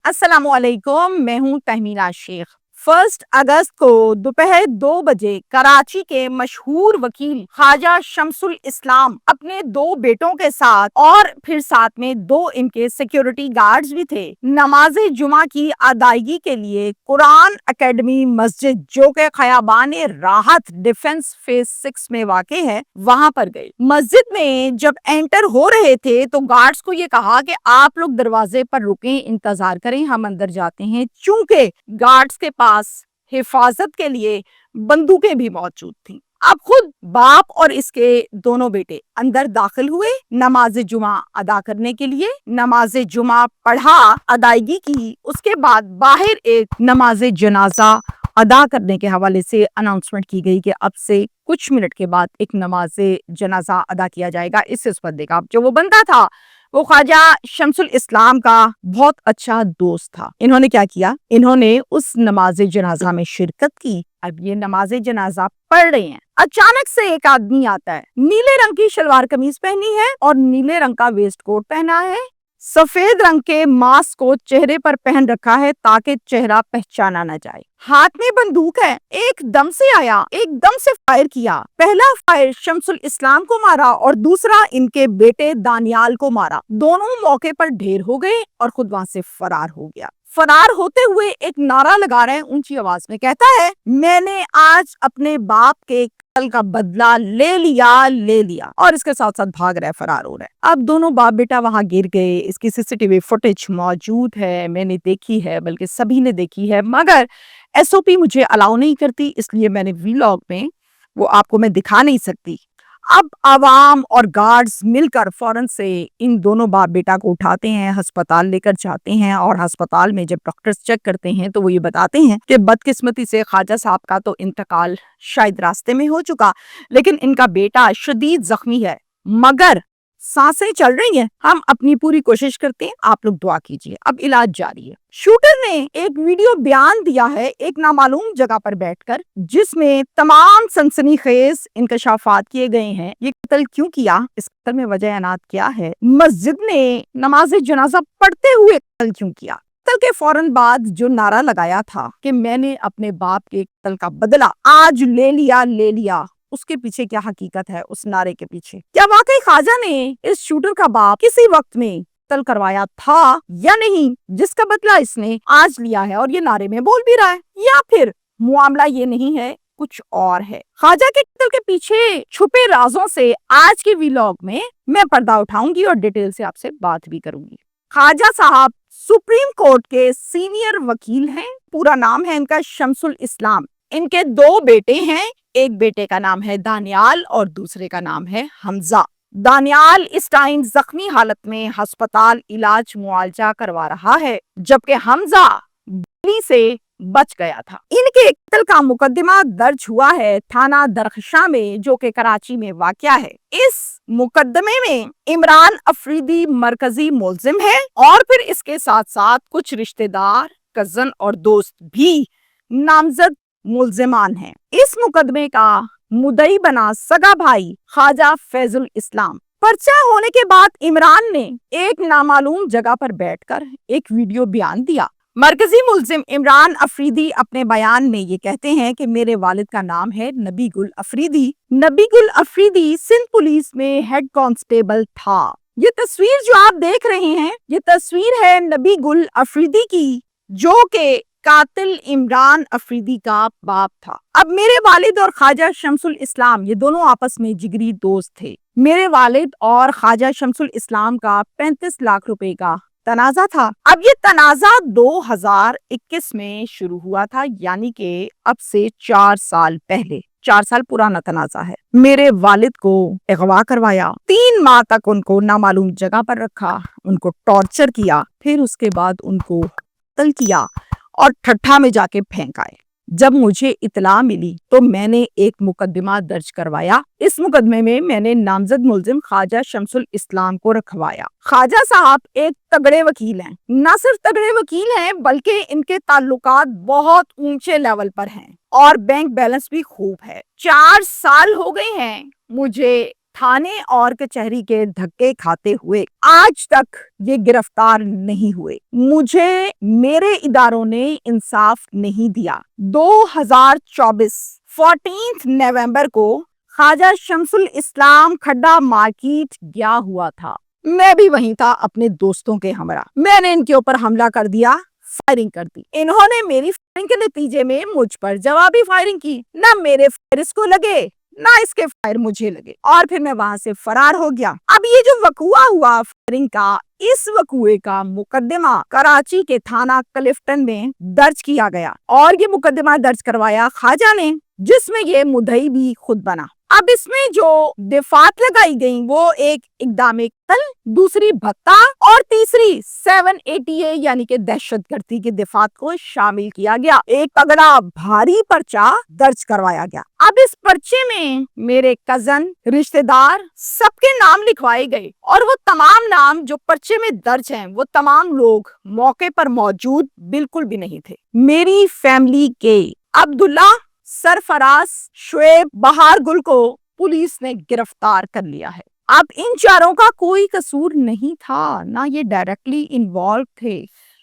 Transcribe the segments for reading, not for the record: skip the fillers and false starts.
السلام علیکم، میں ہوں تہمینا شیخ۔ 1 اگست کو دوپہر 2 بجے کراچی کے مشہور وکیل خواجہ شمس الاسلام اپنے 2 بیٹوں کے ساتھ اور پھر ساتھ میں 2 ان کے سیکیورٹی گارڈز بھی تھے، نماز جمعہ کی ادائیگی کے لیے قرآن اکیڈمی مسجد جو کہ خیابان راحت ڈیفنس فیز 6 میں واقع ہے وہاں پر گئے۔ مسجد میں جب انٹر ہو رہے تھے تو گارڈز کو یہ کہا کہ آپ لوگ دروازے پر رکیں، انتظار کریں، ہم اندر جاتے ہیں، چونکہ گارڈز کے پاس حفاظت کے لیے بندوقیں بھی موجود تھیں۔ اب خود باپ اور اس کے دونوں بیٹے اندر داخل ہوئے نماز جمعہ ادا کرنے کے لیے، نماز جمعہ پڑھا، ادائیگی کی، اس کے بعد باہر ایک نماز جنازہ ادا کرنے کے حوالے سے اناؤنسمنٹ کی گئی کہ اب سے کچھ منٹ کے بعد ایک نماز جنازہ ادا کیا جائے گا۔ اس بندے کا جو وہ بندہ تھا وہ خواجہ شمس الاسلام کا بہت اچھا دوست تھا۔ انہوں نے کیا کیا؟ انہوں نے اس نماز جنازہ میں شرکت کی۔ اب یہ نماز جنازہ پڑھ رہے ہیں، اچانک سے ایک آدمی آتا ہے، نیلے رنگ کی شلوار قمیض پہنی ہے اور نیلے رنگ کا ویسٹ کوٹ پہنا ہے، سفید رنگ کے ماسک کو چہرے پر پہن رکھا ہے تاکہ چہرہ پہچانا نہ جائے، ہاتھ میں بندوق ہے، ایک دم سے آیا، ایک دم سے فائر کیا۔ پہلا فائر شمس الاسلام کو مارا اور دوسرا ان کے بیٹے دانیال کو مارا۔ دونوں موقع پر ڈھیر ہو گئے اور خود وہاں سے فرار ہو گیا۔ فرار ہوتے ہوئے ایک نعرہ لگا رہے ہیں اونچی آواز میں، کہتا ہے میں نے آج اپنے باپ کے قتل کا بدلہ لے لیا، اور اس کے ساتھ ساتھ بھاگ رہا ہے، فرار ہو رہا ہے۔ اب دونوں باپ بیٹا وہاں گر گئے، اس کی CCTV فوٹیج موجود ہے، میں نے دیکھی ہے، بلکہ سبھی نے دیکھی ہے، مگر SOP مجھے الاؤ نہیں کرتی، اس لیے میں نے ویلاگ میں وہ آپ کو میں دکھا نہیں سکتی۔ اب عوام اور گارڈز مل کر فوراً سے ان دونوں باپ بیٹا کو اٹھاتے ہیں، ہسپتال لے کر جاتے ہیں، اور ہسپتال میں جب ڈاکٹرز چیک کرتے ہیں تو وہ یہ بتاتے ہیں کہ بدقسمتی سے خواجہ صاحب کا تو انتقال شاید راستے میں ہو چکا، لیکن ان کا بیٹا شدید زخمی ہے، مگر سانسیں چل رہی ہیں، ہم اپنی پوری کوشش کرتے ہیں، آپ لوگ دعا کیجیے۔ اب علاج جاری ہے۔ شوٹر نے ایک ویڈیو بیان دیا ہے ایک نامعلوم جگہ پر بیٹھ کر، جس میں تمام سنسنی خیز انکشافات کیے گئے ہیں۔ یہ قتل کیوں کیا؟ اس قتل میں وجہ عنات کیا ہے؟ مسجد نے نماز جنازہ پڑھتے ہوئے قتل کیوں کیا؟ قتل کے فوراً بعد جو نعرہ لگایا تھا کہ میں نے اپنے باپ کے قتل کا بدلہ آج لے لیا، اس کے پیچھے کیا حقیقت ہے؟ اس نعرے کے پیچھے کیا واقعی خواجہ نے اس شوٹر کا باپ کسی وقت میں قتل کروایا تھا یا نہیں، جس کا بدلہ اس نے آج لیا ہے اور یہ نعرے میں بول بھی رہا ہے؟ یا پھر معاملہ یہ نہیں ہے، کچھ اور ہے؟ خواجہ کے قتل کے پیچھے چھپے رازوں سے آج کے ویلاگ میں پردہ اٹھاؤں گی اور ڈیٹیل سے آپ سے بات بھی کروں گی۔ خواجہ صاحب سپریم کورٹ کے سینئر وکیل ہیں، پورا نام ہے ان کا شمس الاسلام۔ ان کے 2 بیٹے ہیں، ایک بیٹے کا نام ہے دانیال اور دوسرے کا نام ہے حمزہ۔ دانیال اس ٹائم زخمی حالت میں ہسپتال علاج معالجہ کروا رہا ہے، جبکہ حمزہ گولی سے بچ گیا تھا۔ ان کے قتل کا مقدمہ درج ہوا ہے تھانہ درخشاں میں، جو کہ کراچی میں واقع ہے۔ اس مقدمے میں عمران افریدی مرکزی ملزم ہے، اور پھر اس کے ساتھ ساتھ کچھ رشتہ دار، کزن اور دوست بھی نامزد ملزمان ہیں۔ اس مقدمے کا مدعی بنا سگا بھائی خواجہ فیض الاسلام۔ پرچہ ہونے کے بعد عمران نے ایک نامعلوم جگہ پر بیٹھ کر ایک ویڈیو بیان دیا۔ مرکزی ملزم عمران افریدی اپنے بیان میں یہ کہتے ہیں کہ میرے والد کا نام ہے نبی گل افریدی۔ نبی گل افریدی سندھ پولیس میں ہیڈ کانسٹیبل تھا۔ یہ تصویر جو آپ دیکھ رہے ہیں، یہ تصویر ہے نبی گل افریدی کی، جو کہ قاتل عمران افریدی کا باپ تھا۔ اب میرے والد اور خواجہ شمس الاسلام یہ دونوں آپس میں جگری دوست تھے۔ میرے والد اور خواجہ شمس الاسلام کا 35 لاکھ روپے کا تنازع تھا۔ اب یہ تنازع 2021 میں شروع ہوا تھا، یعنی کہ اب سے 4 سال پہلے، 4 سال پرانا تنازع ہے۔ میرے والد کو اغوا کروایا، 3 ماہ تک ان کو نامعلوم جگہ پر رکھا، ان کو ٹارچر کیا، پھر اس کے بعد ان کو قتل کیا اور ٹھٹھا میں جا کے پھینک آئے۔ جب مجھے اطلاع ملی تو میں نے ایک مقدمہ درج کروایا۔ اس مقدمے میں میں نے نامزد ملزم خواجہ شمس الاسلام کو رکھوایا۔ خواجہ صاحب ایک تگڑے وکیل ہیں، نہ صرف تگڑے وکیل ہیں بلکہ ان کے تعلقات بہت اونچے لیول پر ہیں اور بینک بیلنس بھی خوب ہے۔ 4 سال ہو گئے ہیں مجھے تھانے اور کچہری کے دھکے کھاتے ہوئے آج تک یہ گرفتار نہیں ہوئے۔ مجھے میرے اداروں نے انصاف نہیں دیا۔ 2024 14 نومبر کو خواجہ شمس الاسلام کھڈا مارکیٹ گیا ہوا تھا۔ میں بھی وہیں تھا اپنے دوستوں کے ہمراہ۔ میں نے ان کے اوپر حملہ کر دیا، فائرنگ کر دی۔ انہوں نے میری فائرنگ کے نتیجے میں مجھ پر جوابی فائرنگ کی۔ نہ میرے فائر اس کو لگے نہ اس کے فائر مجھے لگے، اور پھر میں وہاں سے فرار ہو گیا۔ اب یہ جو وقوع ہوا فائرنگ کا، اس وقوعے کا مقدمہ کراچی کے تھانہ کلفٹن میں درج کیا گیا، اور یہ مقدمہ درج کروایا خواجہ نے، جس میں یہ مدعی بھی خود بنا۔ اب اس میں جو دفعات لگائی گئیں وہ ایک اقدام قتل، دوسری بھتہ، اور تیسری 780A یعنی کہ دہشت گردی کی دفعات کو شامل کیا گیا۔ ایک تگڑا بھاری پرچہ درج کروایا گیا۔ اب اس پرچے میں میرے کزن، رشتہ دار سب کے نام لکھوائے گئے، اور وہ تمام نام جو پرچے میں درج ہیں وہ تمام لوگ موقع پر موجود بالکل بھی نہیں تھے۔ میری فیملی کے عبداللہ، سرفراز، شعیب، بہار گل کو پولیس نے گرفتار کر لیا ہے۔ اب ان چاروں کا کوئی قصور نہیں تھا، نہ یہ ڈائریکٹلی انوالو تھے،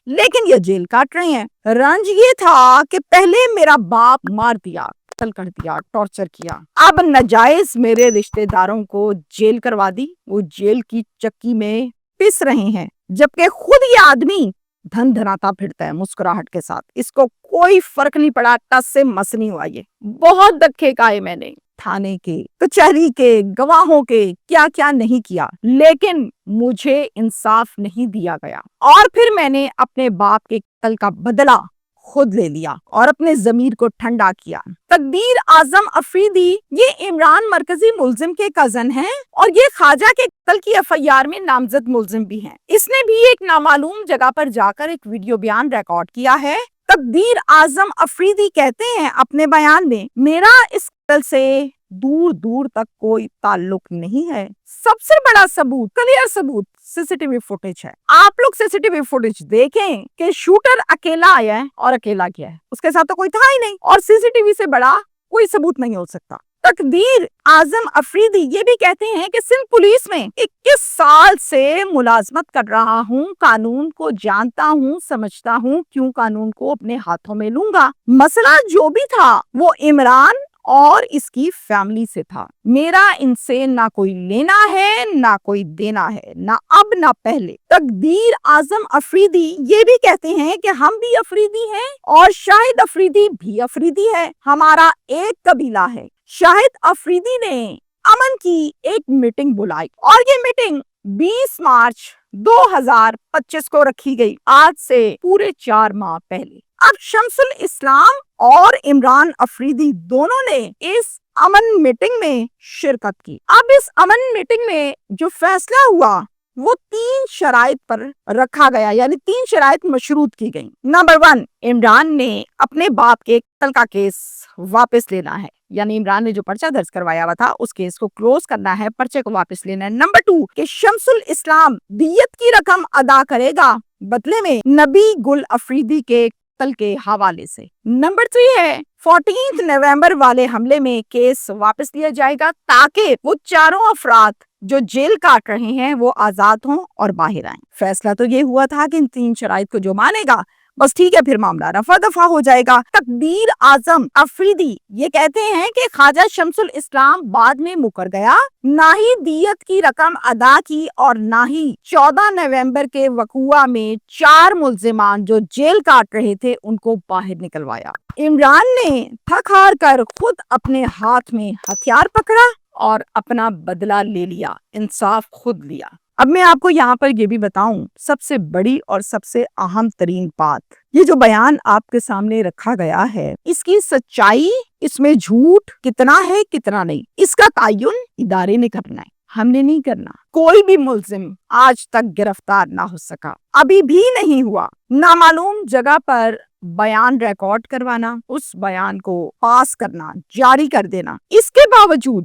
لیکن یہ جیل کاٹ رہے ہیں۔ رنج یہ تھا کہ پہلے میرا باپ مار دیا، قتل کر دیا، ٹارچر کیا، اب ناجائز میرے رشتہ داروں کو جیل کروا دی، وہ جیل کی چکی میں پس رہے ہیں، جبکہ خود یہ آدمی دھن دھناتا پھرتا ہے مسکراہٹ کے ساتھ۔ اس کو کوئی فرق نہیں پڑا، ٹس سے مس نہیں ہوا۔ یہ بہت دھکے کھائے میں نے، تھانے کے، کچہری کے، گواہوں کے، کیا کیا نہیں کیا، لیکن مجھے انصاف نہیں دیا گیا۔ اور پھر میں نے اپنے باپ کے قتل کا بدلہ خود لے لیا اور اپنے ضمیر کو ٹھنڈا کیا۔ تقدیر اعظم افریدی یہ عمران مرکزی ملزم کے کزن ہیں، اور یہ خواجہ کے قتل کی FIR میں نامزد ملزم بھی ہیں۔ اس نے بھی ایک نامعلوم جگہ پر جا کر ایک ویڈیو بیان ریکارڈ کیا ہے۔ تقدیر اعظم افریدی کہتے ہیں اپنے بیان میں، میرا اس قتل سے دور دور تک کوئی تعلق نہیں ہے۔ سب سے بڑا ثبوت، کلیئر ثبوت، CCTV فوٹیج ہے۔ آپ لوگ CCTV فوٹیج دیکھیں کہ شوٹر اکیلا آیا ہے اور اکیلا گیا ہے، اس کے ساتھ تو کوئی تھا ہی نہیں، اور CCTV سے بڑا کوئی ثبوت نہیں ہو سکتا۔ تقدیر اعظم افریدی یہ بھی کہتے ہیں کہ سندھ پولیس میں 21 سال سے ملازمت کر رہا ہوں، قانون کو جانتا ہوں، سمجھتا ہوں، کیوں قانون کو اپنے ہاتھوں میں لوں گا۔ مسئلہ جو بھی تھا وہ عمران اور اس کی فیملی سے تھا۔ میرا ان سے نہ کوئی لینا ہے نہ کوئی دینا ہے، نہ اب نہ پہلے۔ تقدیر اعظم افریدی یہ بھی کہتے ہیں کہ ہم بھی افریدی ہیں اور شاہد افریدی بھی افریدی ہے، ہمارا ایک قبیلہ ہے۔ شاہد افریدی نے امن کی ایک میٹنگ بلائی، اور یہ میٹنگ 20 مارچ 2025 کو رکھی گئی، آج سے پورے 4 ماہ پہلے۔ اب شمس الاسلام اور عمران افریدی دونوں نے اس امن میٹنگ میں شرکت کی۔ اب اس امن میٹنگ میں جو فیصلہ ہوا وہ 3 شرائط پر رکھا گیا، یعنی 3 شرائط مشروط کی گئیں۔ نمبر 1، عمران نے اپنے باپ کے قتل کا کیس واپس لینا ہے، یعنی عمران نے جو پرچہ درج کروایا ہوا تھا اس کیس کو کلوز کرنا ہے، پرچے کو واپس لینا ہے۔ نمبر 2، کہ شمس الاسلام دیت کی رقم ادا کرے گا بدلے میں نبی گل افریدی کے قتل کے حوالے سے۔ نمبر 3 ہے 14 نومبر والے حملے میں کیس واپس لیا جائے گا، تاکہ وہ چاروں افراد جو جیل کاٹ رہے ہیں وہ آزاد ہوں اور باہر آئیں۔ فیصلہ تو یہ ہوا تھا کہ ان 3 شرائط کو جو مانے گا بس ٹھیک ہے، پھر معاملہ رفع دفع ہو جائے گا۔ تقدیر اعظم افریدی یہ کہتے ہیں کہ خواجہ شمس الاسلام بعد میں مکر گیا، نہ ہی دیت کی رقم ادا کی اور نہ ہی 14 نومبر کے وقوع میں 4 ملزمان جو جیل کاٹ رہے تھے ان کو باہر نکلوایا۔ عمران نے تھک ہار کر خود اپنے ہاتھ میں ہتھیار پکڑا اور اپنا بدلہ لے لیا، انصاف خود لیا۔ اب میں آپ کو یہاں پر یہ بھی بتاؤں، سب سے بڑی اور سب سے اہم ترین بات، یہ جو بیان آپ کے سامنے رکھا گیا ہے، اس کی سچائی، اس میں جھوٹ کتنا ہے کتنا نہیں، اس کا تعین ادارے نے کرنا ہے، ہم نے نہیں کرنا۔ کوئی بھی ملزم آج تک گرفتار نہ ہو سکا، ابھی بھی نہیں ہوا۔ نامعلوم جگہ پر بیان ریکارڈ کروانا، اس بیان کو پاس کرنا، جاری کر دینا، اس کے باوجود